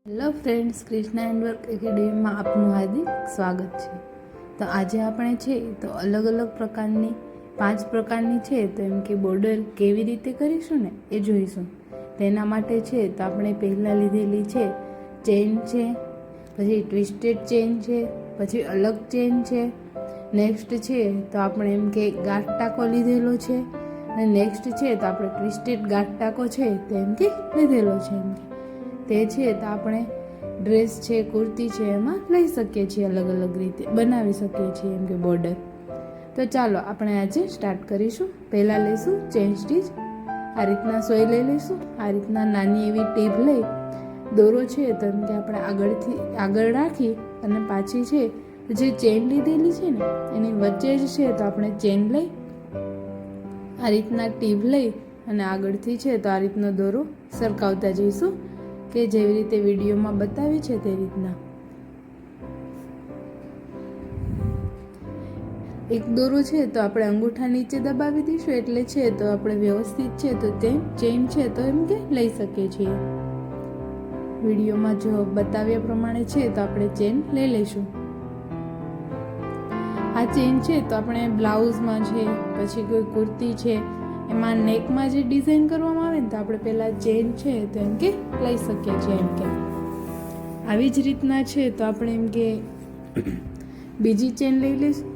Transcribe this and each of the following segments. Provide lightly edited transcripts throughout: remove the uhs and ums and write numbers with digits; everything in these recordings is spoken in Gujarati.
Hello friends, Krishna and work એકેડેમીમાં આપનું હાર્દિક સ્વાગત છે. તો આજે આપણે છે તો અલગ અલગ પ્રકારની 5 પ્રકારની છે તો એમ કે બોર્ડર કેવી રીતે કરીશું ને એ જોઈશું. તેના માટે છે તો આપણે પહેલાં લીધેલી છે ચેન છે, પછી ટ્વિસ્ટેડ ચેન છે, પછી અલગ ચેન છે. નેક્સ્ટ છે તો આપણે એમ કે ગાંઠ ટાંકો લીધેલો છે, અને નેક્સ્ટ છે તો આપણે ટ્વિસ્ટેડ ગાંઠ ટાંકો છે તો એમ કે લીધેલો છે. એમ કે તે છે તો આપણે ડ્રેસ છે, કુર્તી છે, એમાં લઈ શકીએ છીએ, અલગ અલગ રીતે બનાવી શકીએ છીએ એમ કે બોર્ડર. તો ચાલો આપણે આજે સ્ટાર્ટ કરીશું. પહેલાં લઈશું ચેન સ્ટીચ. આ રીતના સોય લઈ લઈશું. આ રીતના નાની એવી ટીપ લઈ દોરો છે તો એમ કે આપણે આગળ રાખી અને પાછી છે જે ચેન લીધેલી છે ને એની વચ્ચે જ છે તો આપણે ચેન લઈ આ રીતના ટીપ લઈ અને આગળથી છે તો આ રીતનો દોરો સરકાવતા જઈશું, કે જેવી રીતે વિડીયોમાં બતાવી છે તે રીતના. એક દોરો છે તો આપણે અંગૂઠા નીચે દબાવી દઈશું, એટલે છે તો આપણે વ્યવસ્થિત છે તો તે ચેન છે તો એમ કે લઈ શકીએ છીએ. વિડીયોમાં જો બતાવ્યા પ્રમાણે છે તો આપણે ચેન લઈ લઈશું. આ ચેન છે તો આપણે બ્લાઉઝમાં છે, પછી કોઈ કુર્તી છે એમાં નેકમાં જે ડિઝાઇન કરવામાં આવે ને તો આપણે પહેલાં ચેન છે તો એમ કે લઈ શકીએ છીએ. એમ કે આવી જ રીતના છે તો આપણે એમ કે બીજી ચેન લઈ લઈશું.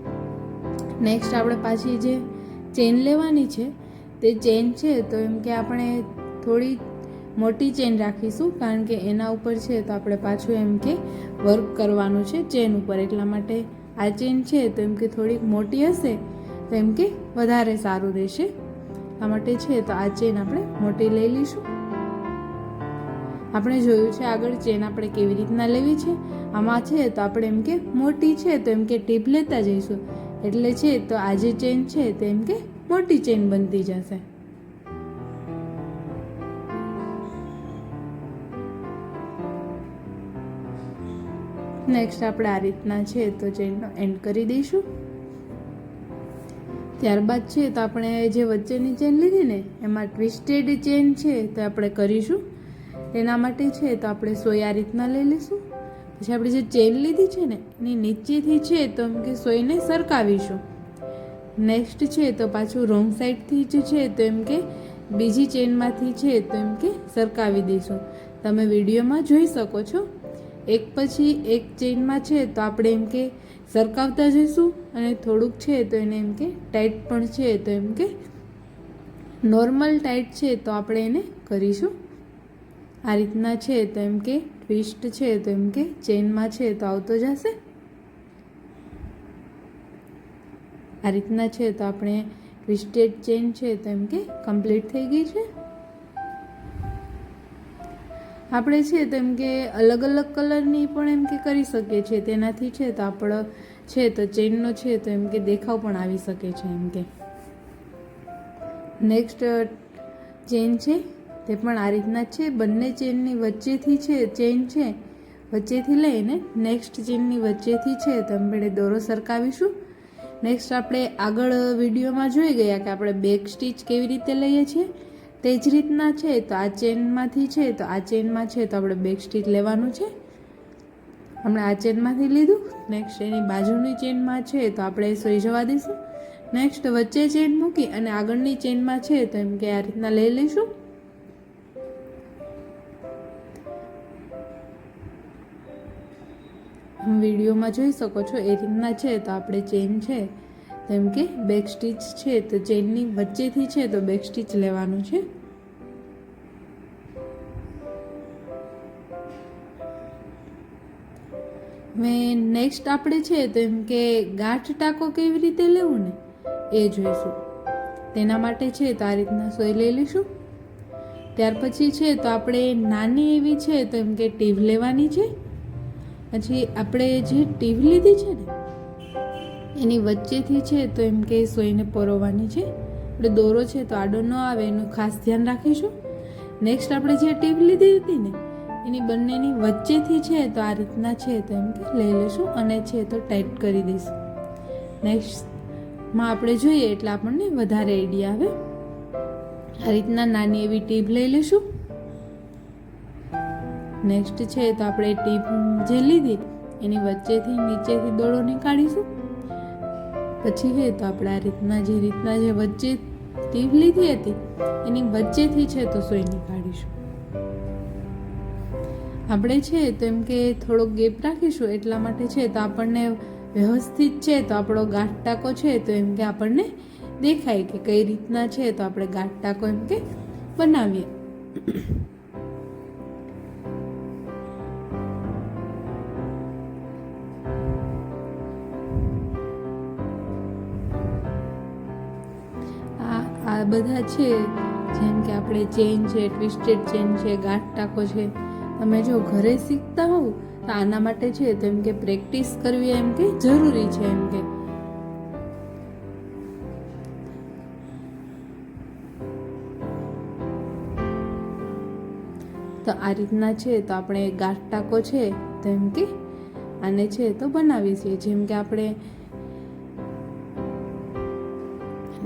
નેક્સ્ટ આપણે પાછી જે ચેન લેવાની છે તે ચેન છે તો એમ કે આપણે થોડી મોટી ચેન રાખીશું, કારણ કે એના ઉપર છે તો આપણે પાછું એમ કે વર્ક કરવાનું છે ચેન ઉપર. એટલા માટે આ ચેન છે તો એમ કે થોડીક મોટી હશે તો એમ કે વધારે સારું રહેશે. આ માટે છે તો આ ચેન આપણે મોટી લઈ લઈશું. આપણે જોયું છે આગળ ચેન આપણે કેવી રીતના લેવી છે. આમાં છે તો આપણે એમ કે મોટી છે તો એમ કે ટીપ લેતા જઈશું, એટલે છે તો આ જે ચેન છે તો એમ કે મોટી ચેન બનતી જશે. નેક્સ્ટ આપણે આ રીતના છે તો ચેનનો એન્ડ કરી દઈશું. ત્યારબાદ છે તો આપણે જે વચ્ચેની ચેન લીધી ને એમાં ટ્વિસ્ટેડ ચેન છે તો આપણે કરીશું. એના માટે છે તો આપણે સોય આ રીતના લઈ લઈશું. પછી આપણે જે ચેન લીધી છે ને એની નીચેથી છે તો એમ કે સોયને સરકાવીશું. નેક્સ્ટ છે તો પાછું રોંગ સાઈડથી જ છે તો એમ કે બીજી ચેનમાંથી છે તો એમ કે સરકાવી દઈશું. તમે વિડીયોમાં જોઈ શકો છો. એક પછી એક ચેનમાં છે તો આપણે એમ કે સરકાવતા જઈશું, અને થોડુંક છે તો એને એમ કે ટાઈટ પણ છે તો એમ કે નોર્મલ ટાઈટ છે તો આપણે એને કરીશું. આ રીતના છે તો એમ કે ટ્વિસ્ટ છે તો એમ કે ચેનમાં છે તો આવતો જશે. આ રીતના છે તો આપણે ટ્વિસ્ટેડ ચેન છે તો એમ કે કમ્પ્લીટ થઈ ગઈ છે. આપણે છે તો એમ કે અલગ અલગ કલરની પણ એમ કે કરી શકીએ છીએ. તેનાથી છે તો આપણો છે તો ચેનનો છે તો એમ કે દેખાવ પણ આવી શકે છે. એમ કે નેક્સ્ટ ચેન છે તે પણ આ રીતના છે. બંને ચેનની વચ્ચેથી છે ચેન છે વચ્ચેથી લઈને નેક્સ્ટ ચેનની વચ્ચેથી છે તો આપણે દોરો સરકાવીશું. નેક્સ્ટ આપણે આગળ વિડીયોમાં જોઈ ગયા કે આપણે બેક સ્ટીચ કેવી રીતે લઈએ છીએ, તે જ રીતના છે તો આ ચેનમાંથી છે તો આ ચેનમાં છે તો આપણે બેક સ્ટીચ લેવાનું છે. હમણાં આ ચેનમાંથી લીધું. નેક્સ્ટ એની બાજુની ચેનમાં છે તો આપણે સોઈ જવા દઈશું. નેક્સ્ટ વચ્ચે ચેન મૂકી અને આગળની ચેનમાં છે તો એમ કે આ રીતના લઈ લઈશું. વિડીયોમાં જોઈ શકો છો એ રીતના છે તો આપણે ચેન છે તો એમ કે બેક સ્ટીચ છે તો ચેનની વચ્ચેથી છે તો બેક સ્ટીચ લેવાનું છે. હવે નેક્સ્ટ આપણે છે તો એમ કે ગાંઠ ટાંકો કેવી રીતે લેવું ને એ જોઈશું. તેના માટે છે તો આ રીતના સોય લઈ લઈશું. ત્યાર પછી છે તો આપણે નાની એવી છે તો એમ કે ટીવ લેવાની છે. પછી આપણે જે ટીવ લીધી છે ને એની વચ્ચેથી છે તો એમ કે સોયને પરોવવાની છે. આપણે દોરો છે તો આડો ન આવે એનું ખાસ ધ્યાન રાખીશું. નેક્સ્ટ આપણે જે ટીવ લીધી હતી ને એની બંનેની વચ્ચેથી છે તો આ રીતના છે તો એમ કે લઈ લઈશું અને છે તો ટાઈટ કરી દઈશું. નેક્સ્ટમાં આપણે જોઈએ એટલે આપણને વધારે આઈડિયા આવે. આ રીતના નાની એવી ટીપ લઈ લઈશું. નેક્સ્ટ છે તો આપણે ટીપ જે લીધી એની વચ્ચેથી નીચેથી દોરો નીકાળીશું. પછી છે તો આપણે આ રીતના જે વચ્ચે ટીપ લીધી હતી એની વચ્ચેથી છે તો સોય નીકાળીશું. આપણે છે તો એમ કે થોડોક ગેપ રાખીશું એટલા માટે છે તો આપણને વ્યવસ્થિત છે તો આપણો ગાંઠ ટાંકો છે તો એમ કે આપણને દેખાય કે કઈ રીતના છે તો આપણે ગાંઠ ટાંકો એમ કે બનાવીએ. આ બધા છે જેમ કે આપણે ચેન છે, ટ્વિસ્ટેડ ચેન છે, ગાંઠ ટાંકો છે, તમે જો ઘરે શીખતા હોવ તો આના માટે છે તો એમ કે પ્રેક્ટિસ કરવી એમ કે જરૂરી છે એમ કે. તો આ રીતના છે તો આપણે ગાંઠ ટાંકો છે તો એમ કે આને છે તો બનાવી છીએ. જેમ કે આપણે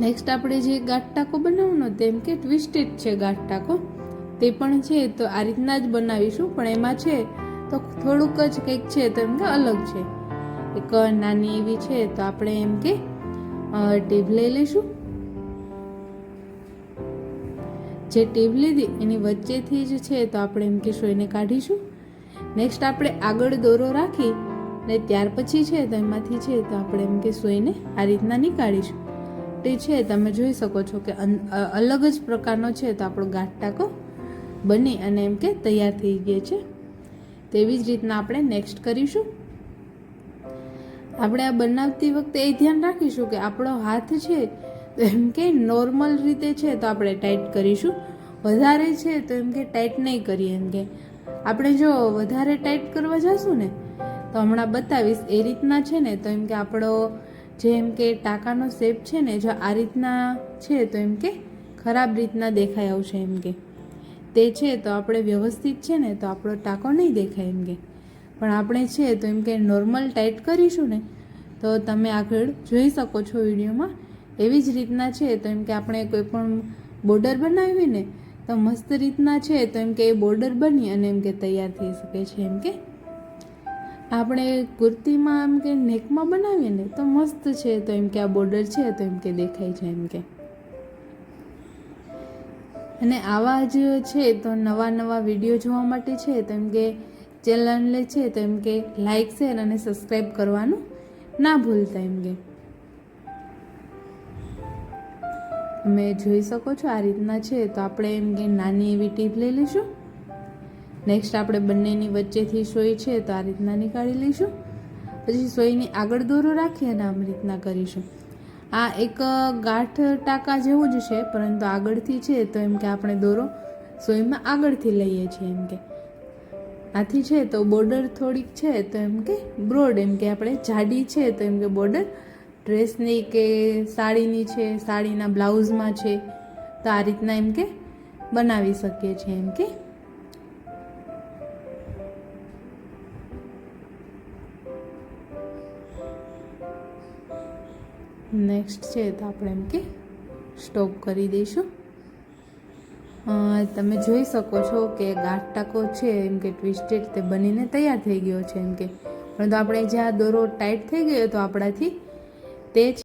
નેક્સ્ટ આપણે જે ગાંઠ ટાંકો બનાવવાનો તેમ કે ટ્વિસ્ટેડ છે ગાંઠ ટાંકો, તે પણ છે તો આ રીતના જ બનાવીશું. પણ એમાં છે તો થોડુંક જ કંઈક છે તો એમ કે અલગ છે. એક નાની એવી છે તો આપણે એમ કે ટીપ લઈ લઈશું. જે ટીપ લીધી એની વચ્ચેથી જ છે તો આપણે એમ કે સોયને કાઢીશું. નેક્સ્ટ આપણે આગળ દોરો રાખી ને ત્યાર પછી છે તો એમાંથી છે તો આપણે એમ કે સોયને આ રીતના નીકાળીશું. તે છે તમે જોઈ શકો છો કે અલગ જ પ્રકારનો છે તો આપણો ગાંઠ ટાંકો બની અને એમ કે તૈયાર થઈ ગયો છે. તેવી જ રીતના આપણે નેક્સ્ટ કરીશું. આપણે આ બનાવતી વખતે એ ધ્યાન રાખીશું કે આપણો હાથ છે તો એમ કે નોર્મલ રીતે છે તો આપણે ટાઈટ કરીશું. વધારે છે તો એમ કે ટાઈટ નહીં કરીએ. એમ કે આપણે જો વધારે ટાઈટ કરવા જશું ને તો હમણાં બતાવીશ એ રીતના છે ને તો એમ કે આપણો જે એમ કે ટાંકાનો શેપ છે ને જો આ રીતના છે તો એમ કે ખરાબ રીતના દેખાઈ આવશે. એમ કે તે છે તો આપણે વ્યવસ્થિત છે ને તો આપણો ટાંકો નહીં દેખાય એમ કે. પણ આપણે છે તો એમ કે નોર્મલ ટાઈટ કરીશું ને તો તમે આગળ જોઈ શકો છો વિડીયોમાં. એવી જ રીતના છે તો એમ કે આપણે કોઈ પણ બોર્ડર બનાવી ને તો મસ્ત રીતના છે તો એમ કે એ બોર્ડર બની અને એમ કે તૈયાર થઈ શકે છે. એમ કે આપણે કુર્તીમાં એમ કે નેકમાં બનાવીએ ને તો મસ્ત છે તો એમ કે આ બોર્ડર છે તો એમ કે દેખાય છે એમ કે. અને આવા જ છે તો નવા વિડીયો જોવા માટે છે તો એમ કે ચેનલને છે તો એમ કે લાઈક, શેર અને સબસ્ક્રાઈબ કરવાનું ના ભૂલતા. એમ કે તમે જોઈ શકો છો આ રીતના છે તો આપણે એમ કે નાની એવી ટીપ લઈ લઈશું. નેક્સ્ટ આપણે બંનેની વચ્ચેથી સોય છે તો આ રીતના નીકાળી લઈશું. પછી સોયની આગળ દોરો રાખી અને આમ રીતના કરીશું. આ એક ગાંઠ ટાંકા જેવું જ છે પરંતુ આગળથી છે તો એમ કે આપણે દોરો સોયમાં આગળથી લઈએ છીએ. એમ કે આથી છે તો બોર્ડર થોડીક છે તો એમ કે બ્રોડ એમ કે આપણે જાડી છે તો એમ કે બોર્ડર ડ્રેસની કે સાડીની છે, સાડીના બ્લાઉઝમાં છે તો આ રીતના એમ કે બનાવી શકીએ છીએ. એમ કે નેક્સ્ટ છે તો આપણે એમ કે સ્ટોપ કરી દઈશું. તમે જોઈ શકો છો કે ગાંઠ ટાંકો છે એમ કે ટ્વિસ્ટેડ તે બનીને તૈયાર થઈ ગયો છે. એમ કે પરંતુ આપણે જ્યાં દોરો ટાઈટ થઈ ગયો તો આપણાથી તે